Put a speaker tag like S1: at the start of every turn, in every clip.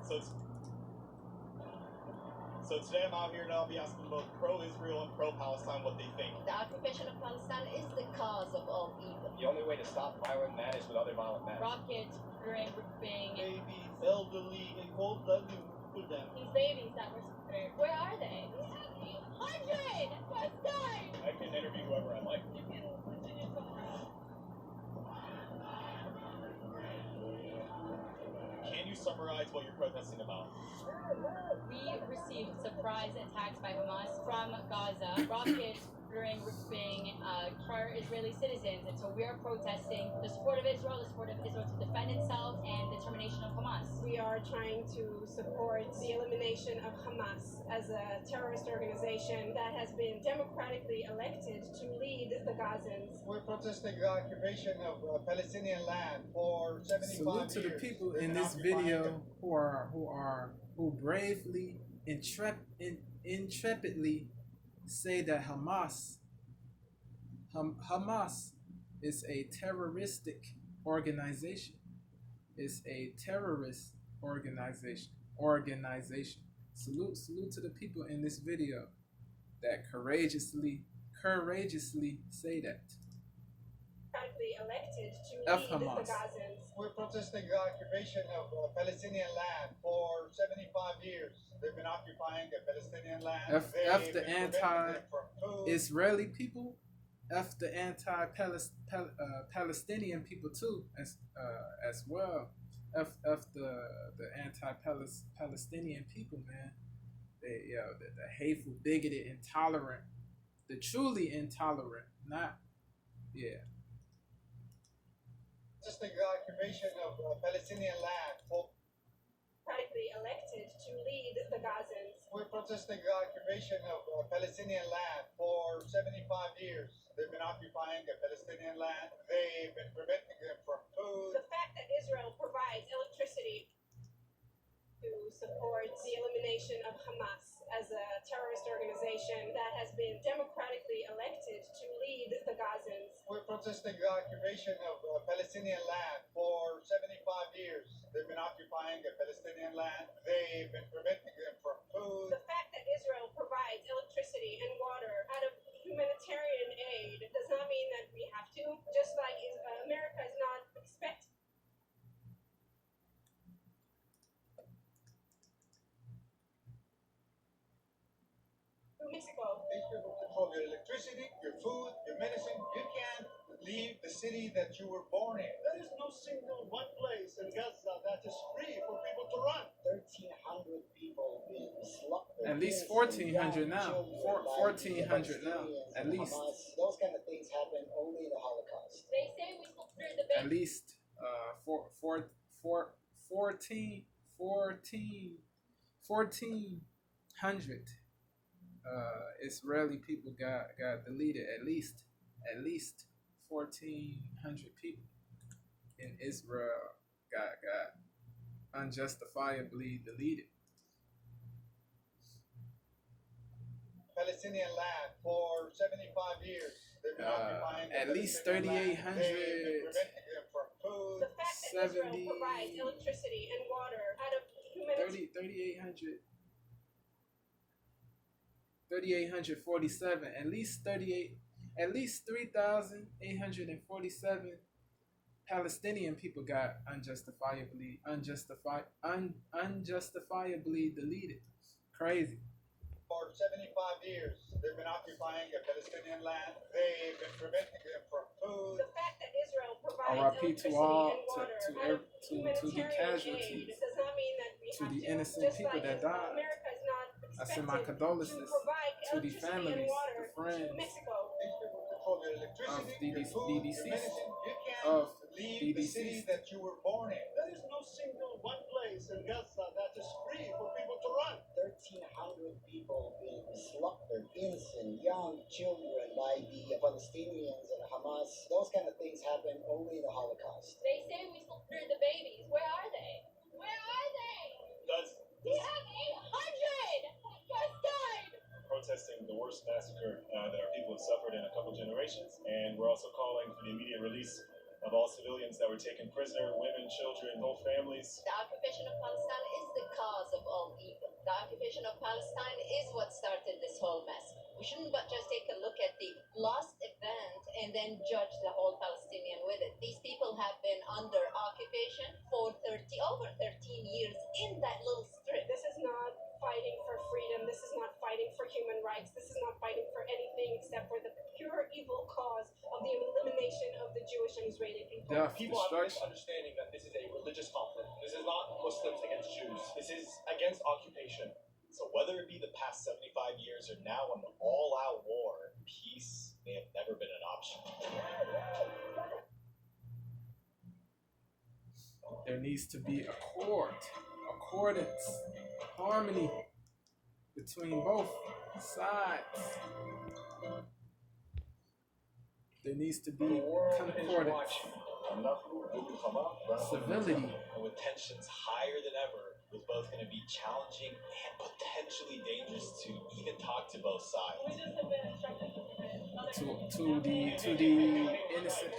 S1: So today I'm out here and I'll be asking both pro-Israel and pro-Palestine what they think.
S2: The occupation of Palestine is the cause of all evil.
S3: The only way to stop violent men is with other violent men.
S2: Rockets, raping,
S1: Babies, elderly, and cold-blooded for them.
S2: These babies that were spared, where are they? 100 must die!
S3: I can interview whoever I like.
S2: You can continue somewhere else.
S1: Can you summarize what you're protesting about?
S2: We received surprise attacks by Hamas from Gaza, rockets, raping, Israeli citizens, and so we are protesting the support of Israel to defend itself, and the termination of Hamas.
S4: We are trying to support the elimination of Hamas as a terrorist organization that has been democratically elected to lead the Gazans.
S5: We're protesting the occupation of Palestinian land for 75 years.
S6: Salute to the people in this video who bravely, intrepidly say that Hamas is a terroristic organization. It's a terrorist organization. Salute to the people in this video that courageously say that.
S4: Elected to
S6: F
S4: lead
S6: Hamas.
S4: the Gazans.
S5: We're protesting the occupation of Palestinian land for 75 years. They've been occupying the Palestinian land.
S6: F the anti-Israeli people. F the anti-Palestinian people too, as well. F the anti-Palestinian people, man. The hateful, bigoted, intolerant, the truly intolerant,
S5: Protesting the occupation of Palestinian land for
S4: Elected to lead the Gazans.
S5: We're protesting the occupation of Palestinian land for 75 years. They've been occupying the Palestinian land. They've been preventing them from food.
S4: The fact that Israel provides electricity to support the elimination of Hamas as a terrorist organization that has been democratically elected to lead the Gazans.
S5: We're protesting the occupation of Palestinian land for 75 years. They've been occupying the Palestinian land. They've been preventing them from food.
S4: The fact that Israel provides electricity and water out of humanitarian aid does not mean that we have to, just like America is not expected. Mexico.
S5: These people control your electricity, your food, your medicine. You can't leave the city that you were born in.
S7: There is no single one place in Gaza that is free for people to run.
S8: 1,300 people being slaughtered.
S6: At least 1,400 now. 1,400 now. At least.
S8: Those kind of things happen only in the Holocaust.
S2: They say we will clear the
S6: At least 1,400 Israeli people got deleted. At least 1,400 people in Israel got unjustifiably deleted.
S5: Palestinian land for 75 years. They've been occupying
S6: At least 3,800.
S5: Preventing them from food.
S4: The fact that Israel provides electricity and water out of humanitarian
S6: 3,847. At least 3,847 Palestinian people got unjustifiably deleted. Crazy.
S5: For 75 years, they've been occupying the Palestinian land. They've been preventing them from food.
S4: The fact that Israel provides
S6: RIP to all,
S4: electricity and water
S6: to
S4: out of
S6: the
S4: humanitarian
S6: casualties,
S4: aid does not mean that we
S6: to
S4: have
S6: the
S4: to.
S6: innocent
S4: Just
S6: people
S4: like
S6: that died.
S4: America is not
S6: I send my
S4: expected
S6: condolences
S4: to provide
S6: to the
S4: electricity
S6: families,
S4: and water
S6: the friends
S4: to Mexico.
S5: These people control your electricity, your food, your medicine. You
S6: of
S5: can't leave the city that you were born in.
S7: There is no single one place in Gaza that is free for people to run.
S8: 1,300 people being slaughtered, innocent, young children by the Palestinians and Hamas. Those kind of things happen only in the Holocaust.
S2: They say we will clear the babies. Where are they? Where are they? We have 800 just died.
S3: Protesting the worst massacre that our people have suffered in a couple generations, and we're also calling for the immediate release of all civilians that were taken prisoner, women, children, whole families.
S2: The occupation of Palestine is the
S9: cause of all evil. The occupation of Palestine is what started this whole mess. We shouldn't but just take a look at the lost event and then judge the whole Palestinian with it. These people have been under occupation for over 13 years in that little strip.
S4: This is not fighting for freedom. This is not fighting for human rights. This is not fighting for anything except for the pure evil cause of the elimination of the Jewish and Israeli people.
S6: Death,
S10: People have a
S6: destruction.
S10: misunderstanding that this is a religious conflict. This is not Muslims against Jews. This is against occupation.
S1: So whether it be the past 75 years or now an all-out war, peace may have never been an option.
S6: There needs to be accordance, harmony between both sides. There needs to be concordance, civility.
S1: And with tensions higher than ever, it was both going to be challenging and potentially dangerous to even talk to both sides.
S6: To the innocent.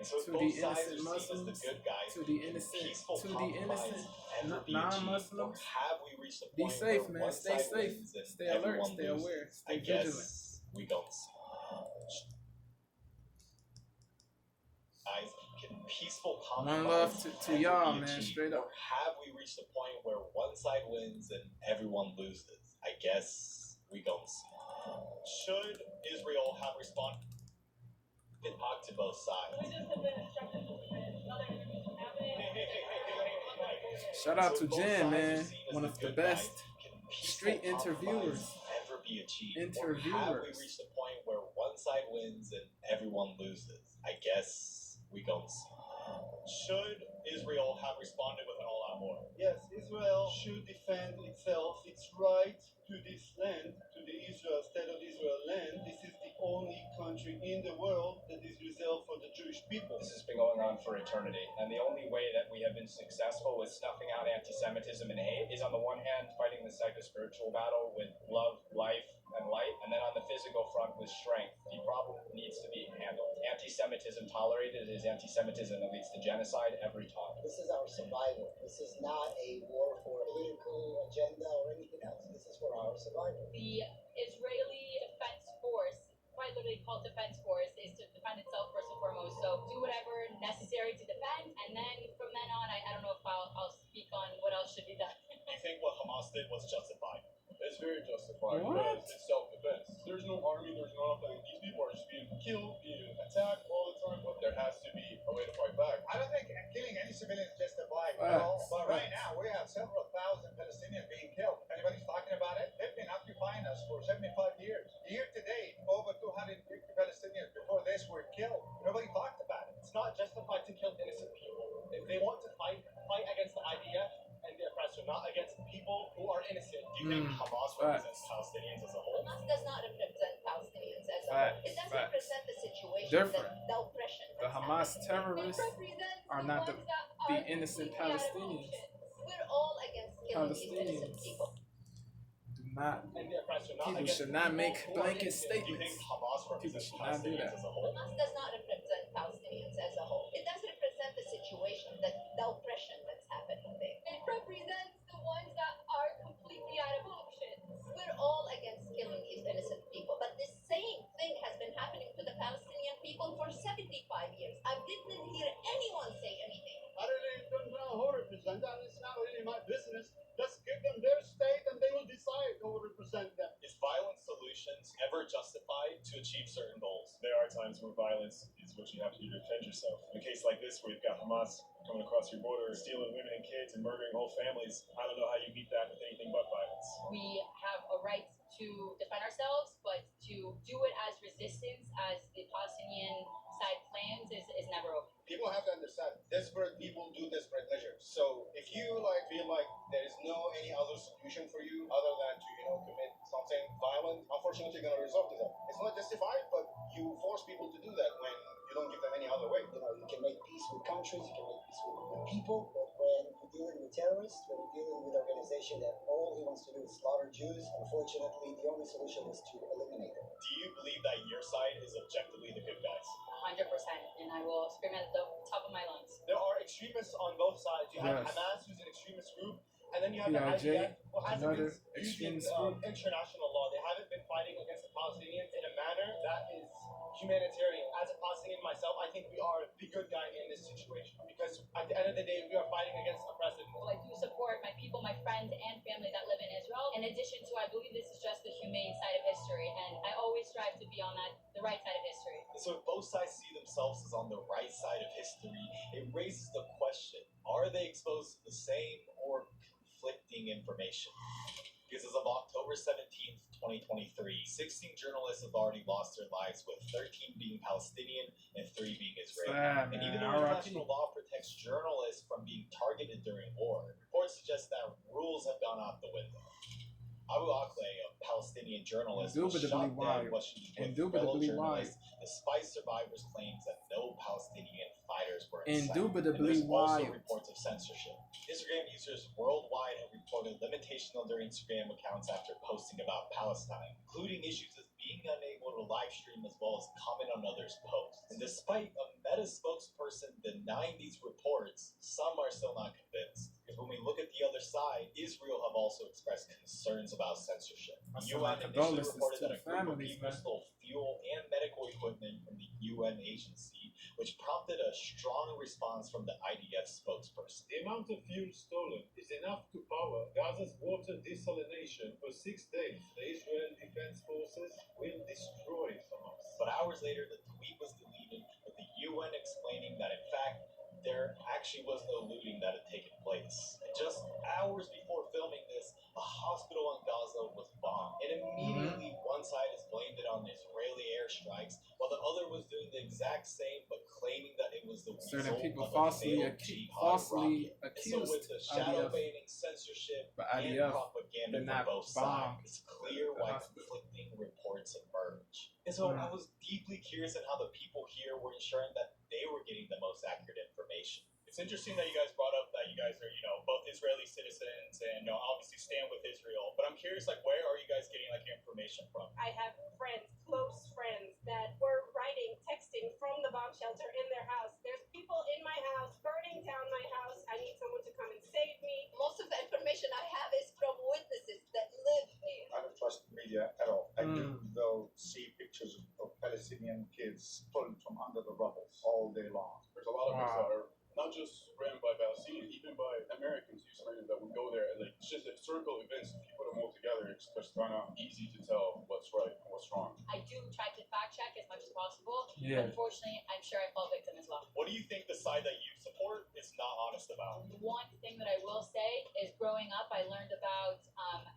S1: So
S6: To
S1: both
S6: the
S1: sides
S6: innocent
S1: are seen as
S6: Muslims,
S1: the good guys,
S6: to the innocent,
S1: peaceful
S6: to the
S1: compromise
S6: innocent
S1: ever be achieved, or
S6: non-Muslims.
S1: have we reached the
S6: Be
S1: point
S6: safe,
S1: where
S6: man.
S1: one
S6: Stay
S1: side
S6: safe.
S1: wins and
S6: Stay alert.
S1: everyone
S6: Stay
S1: loses?
S6: aware. Stay
S1: I
S6: vigilant.
S1: guess we don't see. Guys, can peaceful compromise
S6: One love to
S1: ever
S6: y'all,
S1: be
S6: man.
S1: achieved,
S6: Straight up.
S1: or have we reached the point where one side wins and everyone loses? I guess we don't see. Should Israel have responded and talked to both sides?
S6: Shout out
S1: So
S6: to
S1: both
S6: Jen,
S1: sides are
S6: man.
S1: seen as
S6: One
S1: the
S6: of the
S1: good
S6: best
S1: guys. Can peaceful
S6: street
S1: compromise
S6: interviewers.
S1: ever be achieved? Or have we reached the point where one side wins and everyone loses? I guess we don't see. Should Israel have responded with an all-out war?
S7: Yes, Israel should defend itself, its right to this land, to the State of Israel land. This is the only country in the world that is reserved for the Jewish people.
S10: This has been going on for eternity, and the only way that we have been successful with snuffing out anti-Semitism and hate is on the one hand fighting the psycho-spiritual battle with love, life, and light, and then on the physical front with strength. The problem needs to be handled. Anti-Semitism tolerated is anti-Semitism that leads to genocide every time.
S8: This is our survival. This is not a war for a political agenda or anything else. This is for our survival.
S2: The Israeli Defense Force, quite literally called Defense Force, is to defend itself first and foremost. So do whatever necessary to defend, and then from then on, I don't know if I'll speak on what else should be done.
S1: You think what Hamas did was justified?
S3: It's very justified
S6: What?
S3: because it's self-defense. There's no army, there's nothing. These people are just being killed, being attacked all the time, but there has to be a way to fight back.
S5: I don't think killing any civilian is justified,
S6: Facts,
S5: but right
S6: facts.
S5: now we have several thousand Palestinians being killed. Anybody's talking about it? They've been occupying us for 75 years. Year to date, over 250 Palestinians before this were killed. Nobody talked about it.
S10: It's not justified to kill innocent people. If they want to fight against the IDF and the oppressor, not against people who are innocent.
S1: Do you think Hamas represents Palestinians as a whole?
S9: Hamas does not represent Palestinians as a whole.
S6: Facts,
S9: It does
S6: facts.
S9: represent the situation,
S6: Different.
S9: the oppression.
S6: The
S9: that's
S6: Hamas
S9: happening.
S6: terrorists
S9: It represents
S6: are not the
S9: ones that
S6: the
S9: are
S6: innocent
S9: completely out of
S6: Palestinians.
S9: options. We're all against killing these innocent
S6: Palestinians.
S9: people.
S6: Do not.
S10: And the oppressor, not
S6: People
S10: against
S6: should not make
S10: people who are
S6: blanket
S10: innocent.
S1: Do you think
S6: statements.
S1: Hamas
S6: People
S1: represents
S6: should not do
S1: Palestinians
S6: that.
S1: as a whole?
S9: Hamas does not represent Palestinians as a whole. It does represent the situation, the oppression that's happening there. It represents the ones that are completely out of options. We're all against killing these innocent people, but this same thing has been happening to the Palestinian people for 75 years. I didn't hear anyone say anything.
S7: I really don't know who represent them. It's not really my business. Just give them their state and they will decide who will represent them.
S1: Is violent solutions ever justified to achieve certain goals?
S3: There are times where violence is what you have to do to defend yourself. In a case like this, where you've got Hamas coming across your border, stealing women and kids and murdering whole families, I don't know how you beat that with anything but violence.
S2: We have a right to defend ourselves, but to do it as resistance, as the Palestinian side plans, is never okay.
S5: People have to understand, desperate people do desperate measures. So if you feel like there is no any other solution for you other than to commit something violent, unfortunately you're gonna resort to that. It's not justified, but you force people to do that when you don't give them any other way.
S8: You can make peace with countries, you can make peace with people, but when you're dealing with terrorists, when you're dealing with an organization that all he wants to do is slaughter Jews, unfortunately the only solution is to eliminate them.
S1: Do you believe that your side is objectively the good guys?
S2: 100%, and I will scream at the top of my lungs.
S10: There are extremists on both sides. You have
S6: Yes.
S10: Hamas, who's an extremist group, and
S1: And then you have the
S6: PRJ,
S1: IDF, who hasn't been
S6: another
S1: using
S6: extremist group.
S1: international law. They haven't been fighting against the Palestinians in a manner that is humanitarian. As a Palestinian myself, I think we are the good guy in this situation because at the end of the day, we are fighting against oppressive.
S2: So I do support my people, my friends, and family that live in Israel. In addition to, I believe this is just the humane side of history, and I always strive to be on the right side of history.
S1: So if both sides see themselves as on the right side of history, it raises the question, are they exposed to the same or conflicting information? Because as of October 17th, 2023, 16 journalists have already lost their lives, with 13 being Palestinian and 3 being Israeli.
S6: Sad,
S1: And
S6: man.
S1: even though
S6: R.I.P.
S1: international law protects journalists from being targeted during war, reports suggest that rules have gone out the window. Abu Akleh, a Palestinian journalist, was
S6: Indubitably
S1: shot dead
S6: wild.
S1: while she was with
S6: Indubitably
S1: fellow
S6: wild.
S1: journalists, despite survivors' claims that no Palestinian fighters were in sight.
S6: Indubitably
S1: And there's also
S6: wild.
S1: reports of censorship. Instagram users worldwide have reported limitation on their Instagram accounts after posting about Palestine, including issues as being unable to live stream as well as comment on others' posts. And despite a Meta spokesperson denying these reports, some are still not convinced. Because when we look at the other side, Israel have also expressed concerns about censorship.
S6: I
S1: The
S6: send my
S1: UN initially
S6: condolences
S1: reported
S6: to
S1: that
S6: the
S1: a group of
S6: families,
S1: people
S6: man.
S1: stole fuel and medical equipment from the UN agency, which prompted a strong response from the IDF spokesperson.
S11: The amount of fuel stolen is enough to power Gaza's water desalination for 6 days. The Israel Defense Forces will destroy Hamas.
S1: But hours later, the tweet was deleted, with the UN explaining that, in fact, there actually was no looting that had taken place. And just hours before filming this, a hospital in Gaza was bombed. And immediately, one side has blamed it on Israeli airstrikes, while the other was doing the exact same, but claiming that it was the
S6: Certain
S1: result
S6: people
S1: of a
S6: falsely
S1: failed jihad rocket. And so with the shadow
S6: IDF,
S1: baiting, censorship,
S6: but
S1: and
S6: IDF
S1: propaganda
S6: did
S1: from
S6: not
S1: both
S6: bomb
S1: sides, it's clear
S6: the
S1: why
S6: hospital.
S1: conflicting reports emerge. And so I was deeply curious in how the people here were ensuring that they were getting the most accurate information. It's interesting that you guys brought up that you guys are, both Israeli citizens and, obviously stand with Israel. But I'm curious, where are you guys getting, your information from?
S4: I have friends, close friends, that were writing, texting from the bomb shelter in their house. There's people in my house, burning down my house. I need someone to come and save me.
S9: Most of the information I have is from witnesses that live here.
S12: I don't trust the media at all. I do, though, see pictures of Palestinian kids pulled from under the rubble all day long.
S11: There's a lot of us that are not just ran by Palestinians, even by Americans who say that would go there. It's just a circle of events. If you put them all together, it's just kind of easy to tell what's right and what's wrong.
S2: I do try to fact check as much as possible.
S6: Yeah.
S2: Unfortunately, I'm sure I fall victim as well.
S1: What do you think the side that you support is not honest about?
S2: One thing that I will say is growing up, I learned about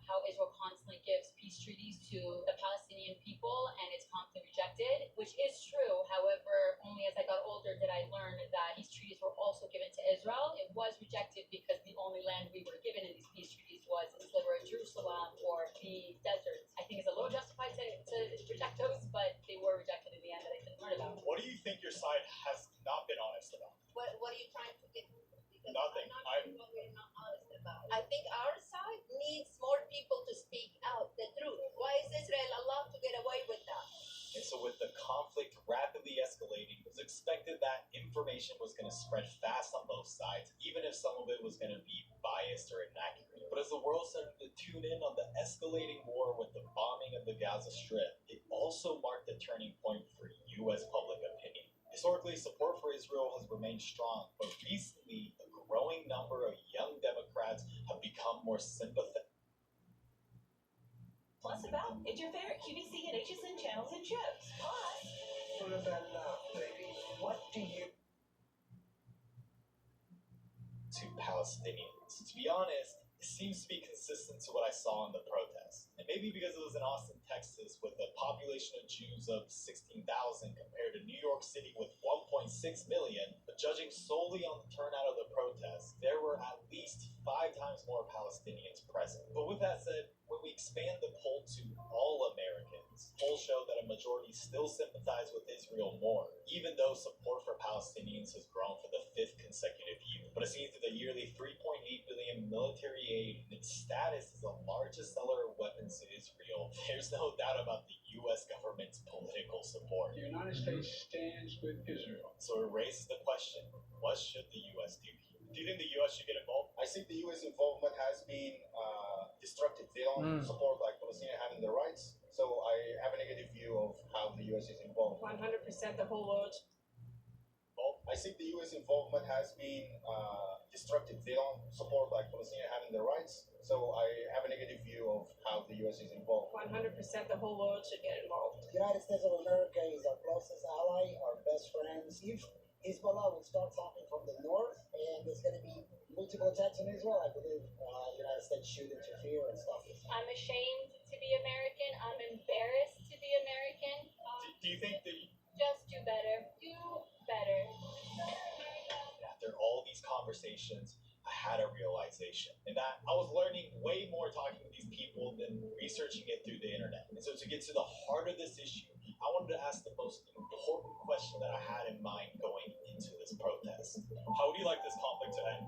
S2: how Israel constantly gives peace treaties to the Palestinian people and it's constantly rejected, which is true. However, only as I got older did I learn that peace treaties were also given to Israel. It was rejected because the only land we were given in these peace treaties was the sliver of Jerusalem or the desert. I think it's a little justified to reject those, but they were rejected in the end that I couldn't learn about.
S1: What do you think your side has not been honest about?
S9: What are you trying to get? Because
S1: Nothing.
S9: I'm not sure what we're not honest about. I think our side needs more people to speak out the truth. Why is Israel allowed to get away with that?
S1: And so with the conflict rapidly escalating, it was expected that information was going to spread fast on both sides, even if some of it was going to be biased or inaccurate. But as the world started to tune in on the escalating war with the bombing of the Gaza Strip, it also marked a turning point for U.S. public opinion. Historically, support for Israel has remained strong, but recently, a growing number of young Democrats have become more sympathetic.
S13: Plus about it's your favorite QVC and HSN channels and shows. Plus,
S14: Full of that love, baby. What do you
S1: to Palestinians? To be honest, it seems to be consistent to what I saw in the protests. And maybe because it was in Austin, Texas, with a population of Jews of 16,000 compared to New York City with 1.6 million, but judging solely on the turnout of the protests, there were at least 5 times more Palestinians present. But with that said, when we expand the poll to all Americans, polls show that a majority still sympathize with Israel more, even though support for Palestinians has grown for the 5th consecutive year. But it seems that the yearly $3.8 billion military aid and its status as the largest seller of weapons to Israel, there's no doubt about the U.S. government's political support.
S11: The United States stands with Israel.
S1: So it raises the question, what should the U.S. do here? Do you think the U.S. should get involved?
S5: I think the U.S. involvement has been don't support like Palestinians having their rights. So I have a negative view of how the U.S. is involved.
S4: 100% the whole world.
S5: Well, I think the U.S. involvement has been destructive. They don't support like Palestinians having their rights. So I have a negative view of how the U.S. is involved.
S4: 100% the whole world should get involved.
S8: The United States of America is our closest ally, our best friends. If Hezbollah will start something from the north, and there's going to be multiple attacks on Israel, I believe the United States should interfere and stop it.
S2: I'm ashamed to be American. I'm embarrassed to be American.
S3: Do you think that
S2: Just do better. Do better.
S1: After all these conversations, I had a realization, and that I was learning way more talking to these people than researching it through the internet. And so to get to the heart of this issue, I wanted to ask the most important question that I had in mind going into this protest. How would you like this conflict to end?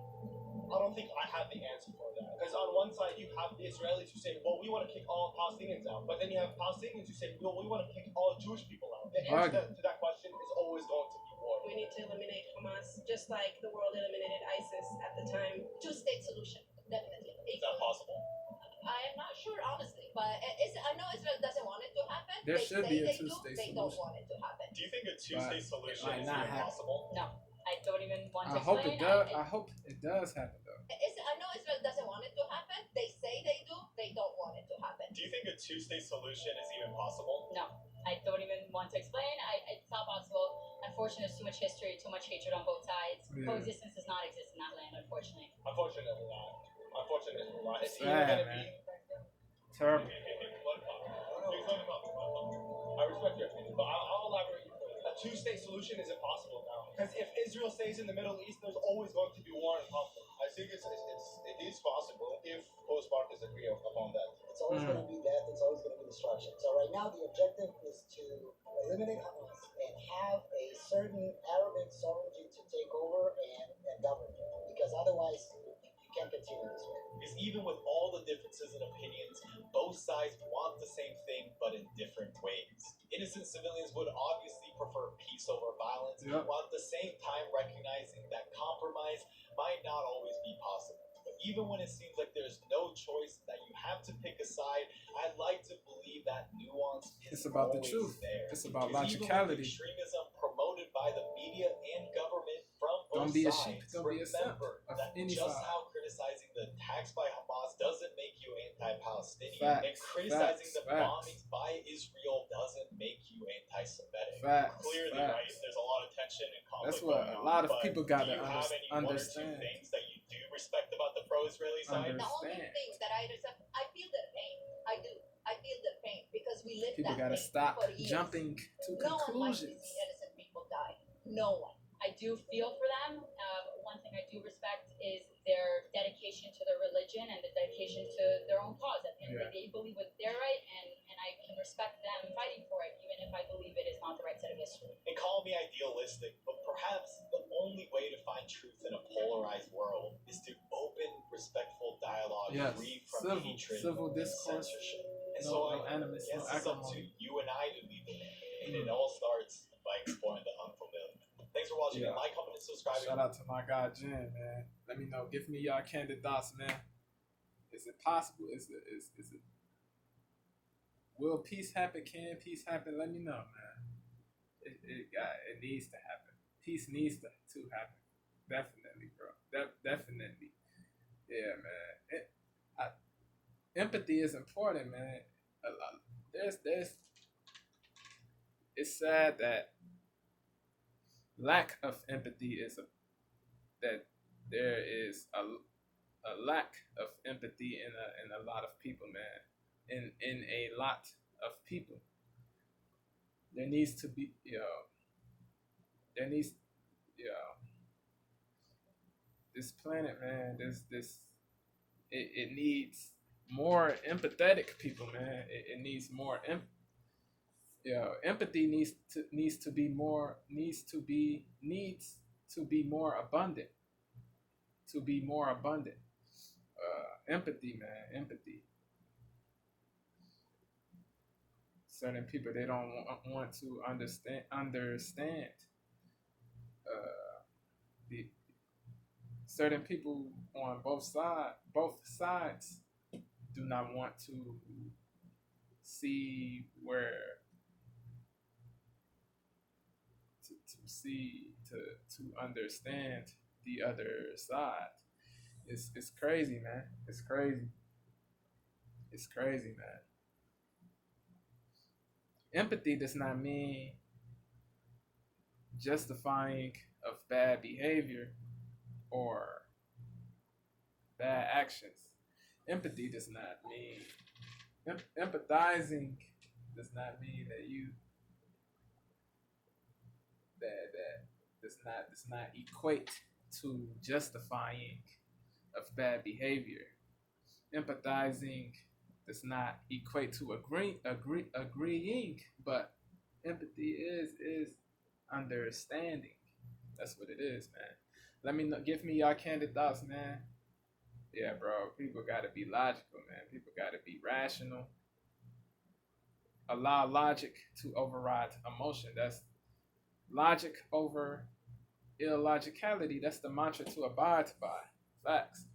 S15: I don't think I have the answer for that. Because on one side, you have the Israelis who say, well, we want to kick all Palestinians out. But then you have Palestinians who say, well, we want to kick all Jewish people out. The answer to that question is always going to be war.
S4: We need to eliminate Hamas, just like the world eliminated ISIS at the time.
S9: Two-state solution, definitely.
S1: Is that possible?
S9: I am not sure, honestly, but I know Israel doesn't want it to happen.
S6: There
S9: They
S6: should
S9: say
S6: be a
S9: they do,
S6: two-state
S9: they don't
S6: solution.
S9: want it to happen.
S1: Do you think a two-state solution
S6: might
S1: is
S6: not
S1: even
S6: happen.
S1: possible?
S2: No, I don't even want to
S6: I hope
S2: explain.
S6: it does. I hope it does happen though.
S9: I know Israel doesn't want it to happen. They say they do, they don't want it to happen.
S1: Do you think a two-state solution is even possible?
S2: No, I don't even want to explain. It's not possible. Unfortunately, there's too much history, too much hatred on both sides.
S6: Yeah.
S2: Coexistence does not exist in that land, unfortunately.
S15: Unfortunately not. Unfortunately not. It's
S6: Sad,
S15: either going to
S6: man.
S15: be...
S6: Terrible.
S15: I respect your opinion, but I'll elaborate. A two-state solution is impossible now. Because if Israel stays in the Middle East, there's always going to be war and conflict.
S5: I think it is possible if both parties agree upon that.
S8: It's always going to be death. It's always going to be destruction. So right now, the objective is to eliminate Hamas and have a certain Arabic sovereignty to take over and govern it. Because otherwise, you can't continue this way.
S1: Because even with all the differences in opinions, both sides want the same thing, but in different ways. Innocent civilians would obviously prefer peace over violence,
S6: Yep.
S1: while at the same time recognizing that compromise might not always be possible. But even when it seems like there's no choice, that you have to pick a side, I'd like to believe that nuance is
S6: It's about the
S1: always
S6: truth.
S1: there.
S6: It's about
S1: Because even with
S6: logicality.
S1: extremism promoted by the media and government from both
S6: Don't be a
S1: sides,
S6: sheep. Don't be a simp
S1: remember
S6: of
S1: that
S6: any
S1: just
S6: side.
S1: how criticizing the attacks by Hamas doesn't make you anti-Palestinian,
S6: Facts,
S1: and criticizing the
S6: facts.
S1: bombings by Israel doesn't make you anti-Semitic.
S6: Facts,
S1: Clearly,
S6: facts.
S1: right? There's a lot of tension and conflict.
S6: That's what
S1: going
S6: a
S1: on,
S6: lot of
S1: but
S6: people got
S1: do
S6: to
S1: you have any
S6: understand.
S1: one or two things that you do respect about the pro-Israeli side?
S9: The only
S6: Understand.
S9: thing that I feel their pain. I do. I feel their pain because we live
S6: People
S9: that
S6: gotta
S9: pain
S6: stop
S9: for years.
S6: jumping to
S9: No one likes to
S6: conclusions.
S9: see innocent people die. No one.
S2: I do feel for them. One thing I do respect is their dedication to their religion and the dedication to their own cause. At the end of the day, they believe what they're right, and I can respect them fighting for it, even if I believe it is not the right side of history.
S1: And call me idealistic, but perhaps the only way to find truth in a polarized world is through open, respectful dialogue,
S6: Yes,
S1: free from hatred
S6: civil
S1: and
S6: discourse.
S1: censorship. And
S6: No,
S1: so
S6: no animus,
S1: I guess
S6: no
S1: it's up to
S6: acrimony.
S1: you and I to lead the way, and it all starts by exploring the unfamiliar. Thanks for watching.
S6: Yeah.
S1: Like, comment, and subscribe.
S6: Shout out to my guy Jen, man. Let me know. Give me y'all candid thoughts, man. Is it possible? Is it? Will peace happen? Can peace happen? Let me know, man. It needs to happen. Peace needs to happen. Definitely, bro. Definitely. Yeah, man. Empathy is important, man. It's sad that lack of empathy that there is a lack of empathy in a lot of people, man. In a lot of people, there needs to be, this planet, man. It needs more empathetic people, man. It needs more empathy needs to be more abundant. To be more abundant. Empathy, man. Empathy. Certain people, they don't want to understand. Certain people on both sides do not want to see where to understand the other side. It's crazy, man. It's crazy. It's crazy, man. Empathy does not mean justifying of bad behavior or bad actions. Empathy does not mean empathizing does not mean that does not equate to justifying of bad behavior. Empathizing does not equate to agreeing, but empathy is understanding. That's what it is, man. Let me know, give me y'all candid thoughts, man. Yeah, bro. People gotta be logical, man. People gotta be rational. Allow logic to override emotion. That's logic over illogicality. That's the mantra to abide by. Facts.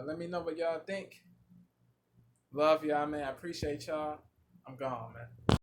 S6: Let me know what y'all think. Love y'all, man. I appreciate y'all. I'm gone, man.